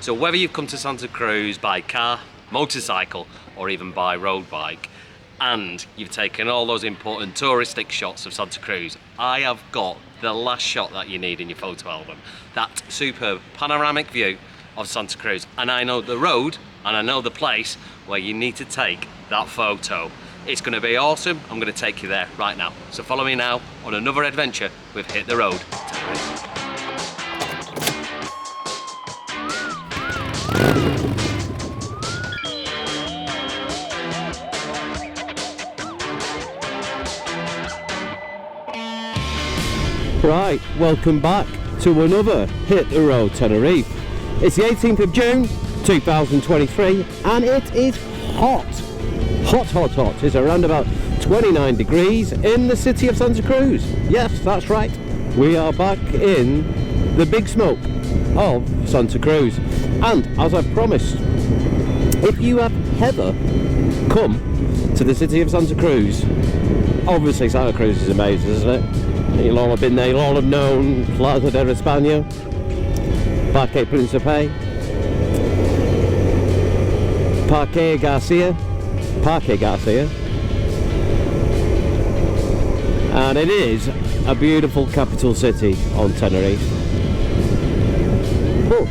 So whether you've come to Santa Cruz by car, motorcycle, or even by road bike, and you've taken all those important touristic shots of Santa Cruz, I have got the last shot that you need in your photo album. That superb panoramic view of Santa Cruz. And I know the road, and I know the place where you need to take that photo. It's gonna be awesome. I'm gonna take you there right now. So follow me now on another adventure with Hit the Road Tenerife. Right, welcome back to another Hit the Road Tenerife. It's the 18th of June 2023 and it is hot. Hot. It's around about 29 degrees in the city of Santa Cruz. Yes, that's right. We are back in the big smoke of Santa Cruz. And as I promised, if you have ever come to the city of Santa Cruz, obviously Santa Cruz is amazing, isn't it? You'll all have been there, you'll all have known Plaza de España, Parque Príncipe, Parque Garcia, and it is a beautiful capital city on Tenerife. But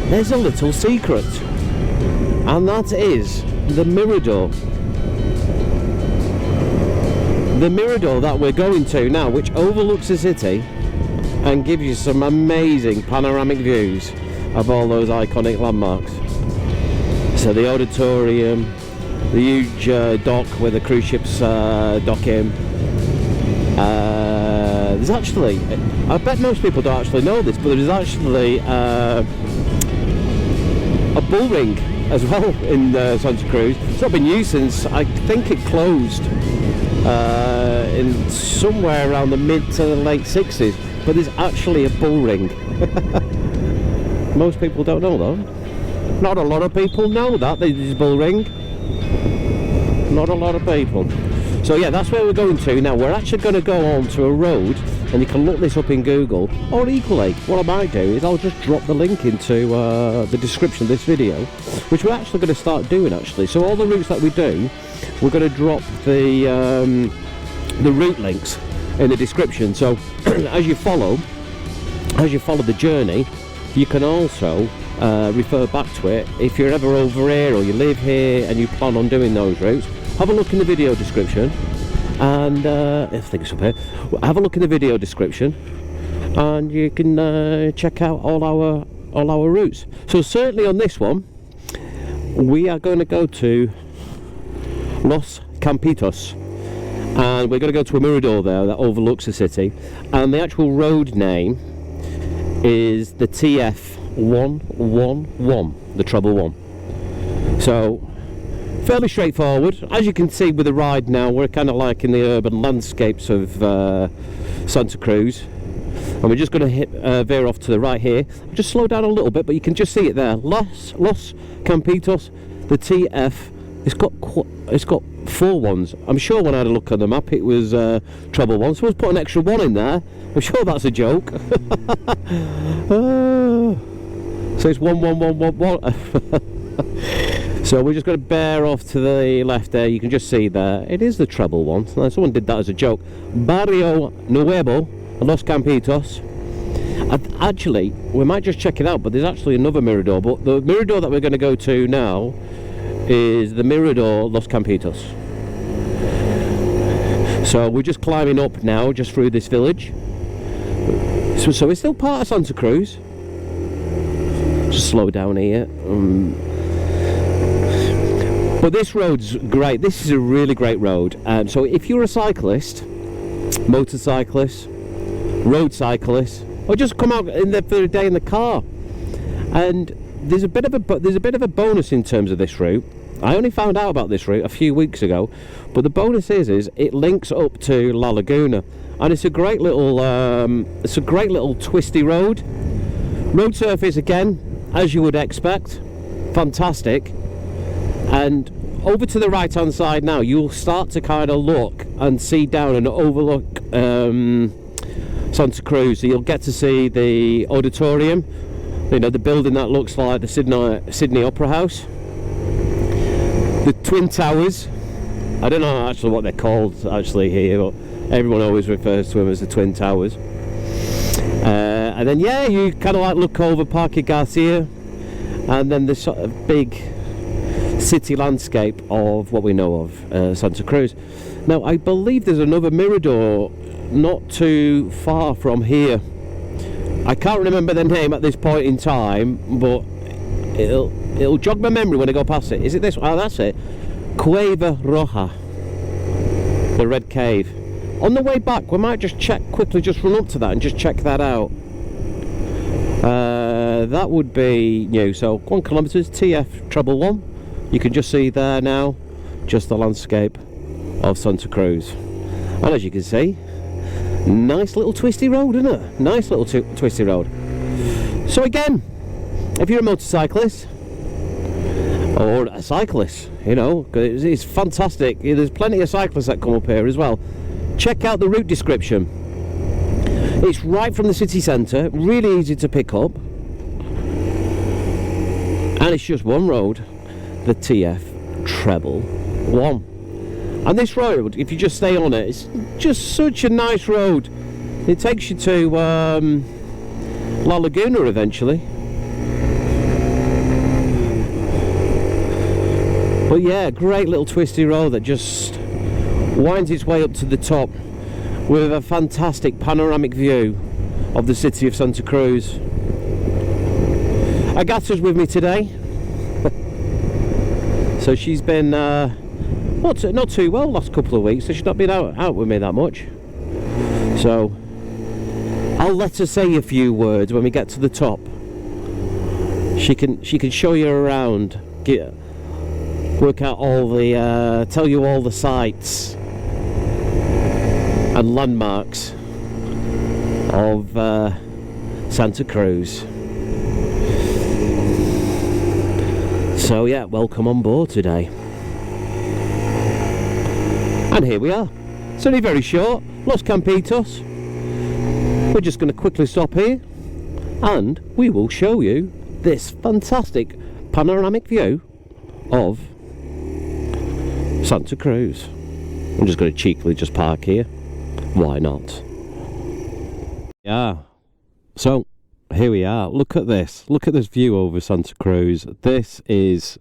there's a little secret, and that is the Mirador. The Mirador that we're going to now, which overlooks the city and gives you some amazing panoramic views of all those iconic landmarks. So the auditorium, the huge dock where the cruise ships dock in. There's actually, I bet most people don't actually know this, but there's actually a bull ring as well in Santa Cruz. It's not been used since, I think it closed in somewhere around the mid to the late 60s, but there's actually a bull ring. Most people don't know though. Not a lot of people know that there's a bull ring. Not a lot of people. So yeah, that's where we're going to. Now we're actually going to go on to a road, and you can look this up in Google, or equally what I might do is I'll just drop the link into the description of this video, which we're actually going to start doing actually. So all the routes that we do, we're going to drop the route links in the description. So as you follow the journey, you can also refer back to it. If you're ever over here or you live here and you plan on doing those routes, have a look in the video description, and I think it's up here. Have a look in the video description, and you can check out all our routes. So certainly on this one, we are going to go to Los Campitos, and we're going to go to a mirador there that overlooks the city, and the actual road name is the TF 111, the treble one. So fairly straightforward. As you can see with the ride now, we're kind of like in the urban landscapes of Santa Cruz, and we're just going to veer off to the right here. Just slow down a little bit, but you can just see it there. Los Campitos, the TF. It's got 4 ones. I'm sure when I had a look on the map it was treble one, so let's put an extra 1 in there. I'm sure that's a joke. So it's 1111. So we're just going to bear off to the left there. You can just see there, it is the treble one. Someone did that as a joke. Barrio Nuevo, Los Campitos. Actually, we might just check it out, but there's actually another mirador. But the mirador that we're going to go to now is the Mirador Los Campitos. So we're just climbing up now, just through this village. So we're still part of Santa Cruz. Just slow down here. But this road's great. This is a really great road. So if you're a cyclist, motorcyclist, road cyclist, or just come out in there for a day in the car, and there's a bit of a bonus in terms of this route. I only found out about this route a few weeks ago, but the bonus is it links up to La Laguna, and it's a great little twisty road. Road surface again, as you would expect, fantastic. And over to the right hand side now, you'll start to kind of look and see down and overlook Santa Cruz. So you'll get to see the auditorium You know, the building that looks like the Sydney Opera House. The Twin Towers. I don't know actually what they're called actually here, but everyone always refers to them as the Twin Towers. And then yeah, you kind of like look over Parque Garcia, and then the sort of big city landscape of what we know of Santa Cruz. Now I believe there's another Mirador not too far from here. I can't remember the name at this point in time, but it'll jog my memory when I go past it. Is it this one? Oh, that's it. Cueva Roja, the Red Cave. On the way back, we might just quickly run up to that and just check that out. That would be new. So 1 kilometre, TF treble 1. You can just see there now, just the landscape of Santa Cruz. And as you can see, nice little twisty road, isn't it? Nice little twisty road. So again, if you're a motorcyclist or a cyclist, you know, it's fantastic. There's plenty of cyclists that come up here as well. Check out the route description. It's right from the city centre, really easy to pick up, and it's just one road, the TF treble 1. And this road, if you just stay on it, it's just such a nice road. It takes you to La Laguna eventually. But yeah, great little twisty road that just winds its way up to the top with a fantastic panoramic view of the city of Santa Cruz. Agata's with me today. So she's been not too well last couple of weeks, so she's not been out with me that much. So I'll let her say a few words when we get to the top. She can show you around, work out all the tell you all the sights and landmarks of Santa Cruz. So yeah, welcome on board today. And here we are. It's only very short, Los Campitos. We're just going to quickly stop here and we will show you this fantastic panoramic view of Santa Cruz. I'm just going to cheekily just park here. Why not? Yeah. So here we are. Look at this. Look at this view over Santa Cruz. This is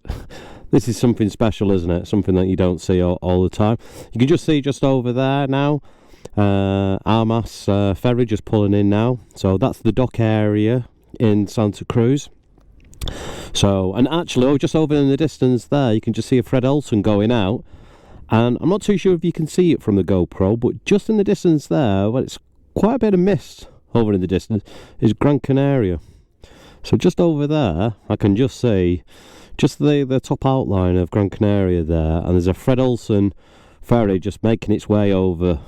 something special, isn't it? Something that you don't see all the time. You can just see just over there now, Armas ferry just pulling in now. So that's the dock area in Santa Cruz. So, and actually, just over in the distance there, you can just see a Fred Olsen going out. And I'm not too sure if you can see it from the GoPro, but just in the distance there, well, it's quite a bit of mist over in the distance, is Gran Canaria. So just over there, I can just see just the top outline of Gran Canaria there, and there's a Fred Olsen ferry just making its way over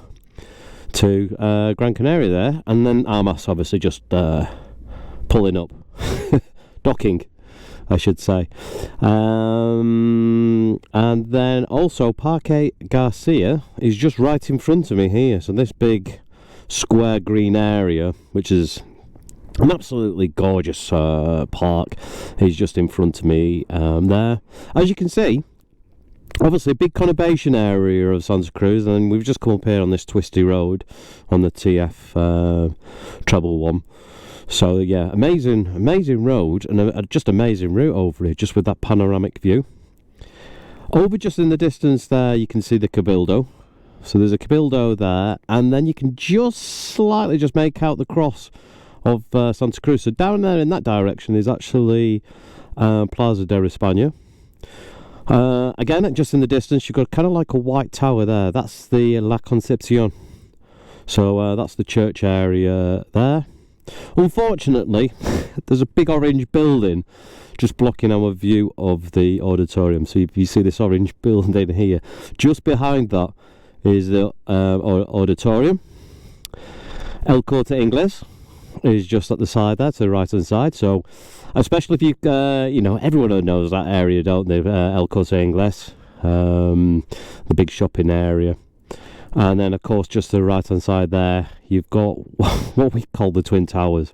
to Gran Canaria there, and then Armas obviously just pulling up, docking, I should say. And then also Parque Garcia is just right in front of me here. So this big square green area, which is an absolutely gorgeous park, is just in front of me there. As you can see, obviously a big conurbation area of Santa Cruz, and we've just come up here on this twisty road on the TF treble 1. So yeah, amazing road, and just amazing route over here, just with that panoramic view. Over just in the distance there, you can see the Cabildo. So there's a Cabildo there, and then you can just slightly just make out the cross of Santa Cruz. So down there in that direction is actually Plaza de España. Again, just in the distance, you've got kind of like a white tower there. That's the La Concepcion. So that's the church area there. Unfortunately, there's a big orange building just blocking our view of the auditorium. So if you see this orange building here, just behind that is the auditorium. El Corte Inglés is just at the side there, to the right hand side. So especially if you you know, everyone knows that area, don't they? El Corte Inglés, the big shopping area. And then of course just to the right hand side there, you've got what we call the Twin Towers.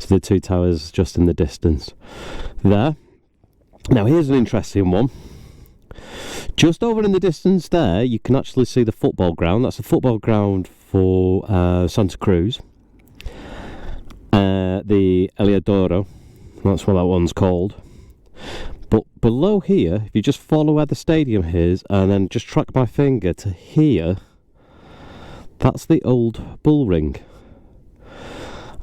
So the two towers just in the distance there. Now here's an interesting one. Just over in the distance there, you can actually see the football ground. That's the football ground for Santa Cruz. The Eliodoro, that's what that one's called. But below here, if you just follow where the stadium is and then just track my finger to here, that's the old bull ring.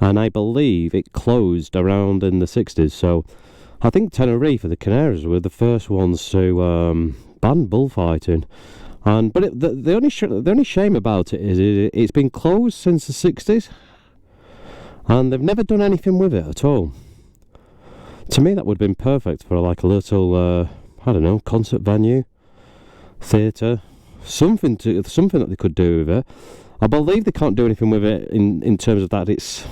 And I believe it closed around in the 60s. So I think Tenerife, the Canaries, were the first ones to ban bullfighting. But the only shame about it is it's been closed since the 60s. And they've never done anything with it at all. To me, that would have been perfect for like a little, I don't know, concert venue, theatre, something that they could do with it. I believe they can't do anything with it in terms of that it's,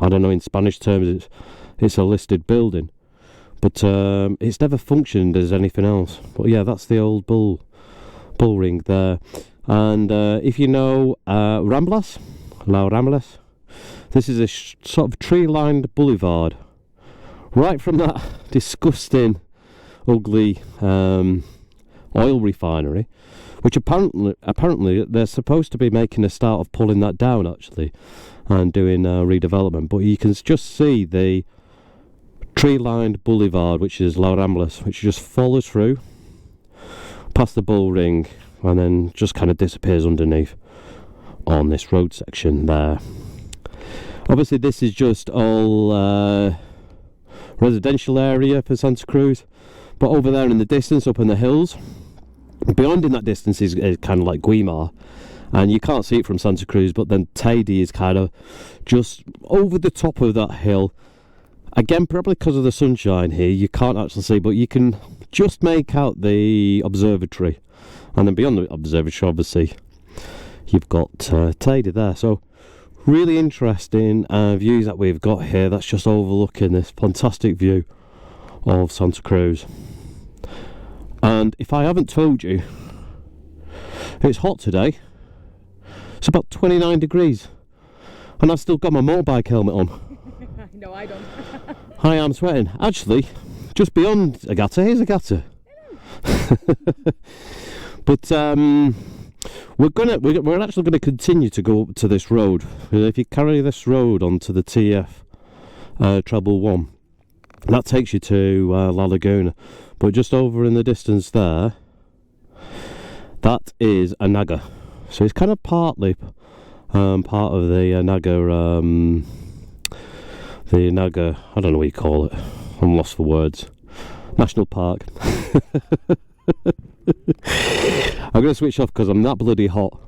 I don't know, in Spanish terms, it's a listed building. But it's never functioned as anything else. But yeah, that's the old bull ring there. And if you know La Ramblas, this is a sort of tree-lined boulevard. Right from that disgusting, ugly oil refinery, which apparently they're supposed to be making a start of pulling that down actually, and doing redevelopment. But you can just see the tree-lined boulevard, which is La Ramblas, which just follows through past the bull ring and then just kind of disappears underneath on this road section there. Obviously this is just all residential area for Santa Cruz, but over there in the distance, up in the hills, beyond in that distance is kind of like Guimar, and you can't see it from Santa Cruz, but then Teide is kind of just over the top of that hill. Again, probably because of the sunshine here, you can't actually see, but you can just make out the observatory, and then beyond the observatory, obviously, you've got Teide there. So really interesting views that we've got here. That's just overlooking this fantastic view of Santa Cruz. And if I haven't told you, it's hot today. It's about 29 degrees, and I've still got my motorbike helmet on. No, I don't. I am sweating. Actually, just beyond Agata, here's Agata. But we're actually gonna continue to go up to this road. If you carry this road onto the TF treble 1, that takes you to La Laguna. But just over in the distance there, that is a Naga. So it's kind of partly part of the Naga, I don't know what you call it, I'm lost for words, National Park. I'm going to switch off because I'm that bloody hot.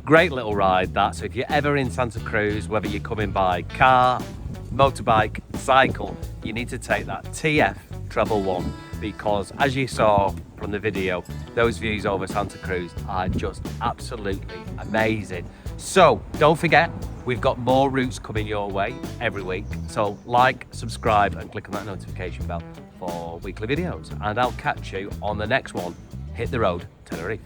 Great little ride that. So if you're ever in Santa Cruz, whether you're coming by car, motorbike, cycle, you need to take that TF treble 1, because as you saw from the video, those views over Santa Cruz are just absolutely amazing. So don't forget, we've got more routes coming your way every week. So like, subscribe and click on that notification bell for weekly videos, and I'll catch you on the next one. Hit the road, Tenerife.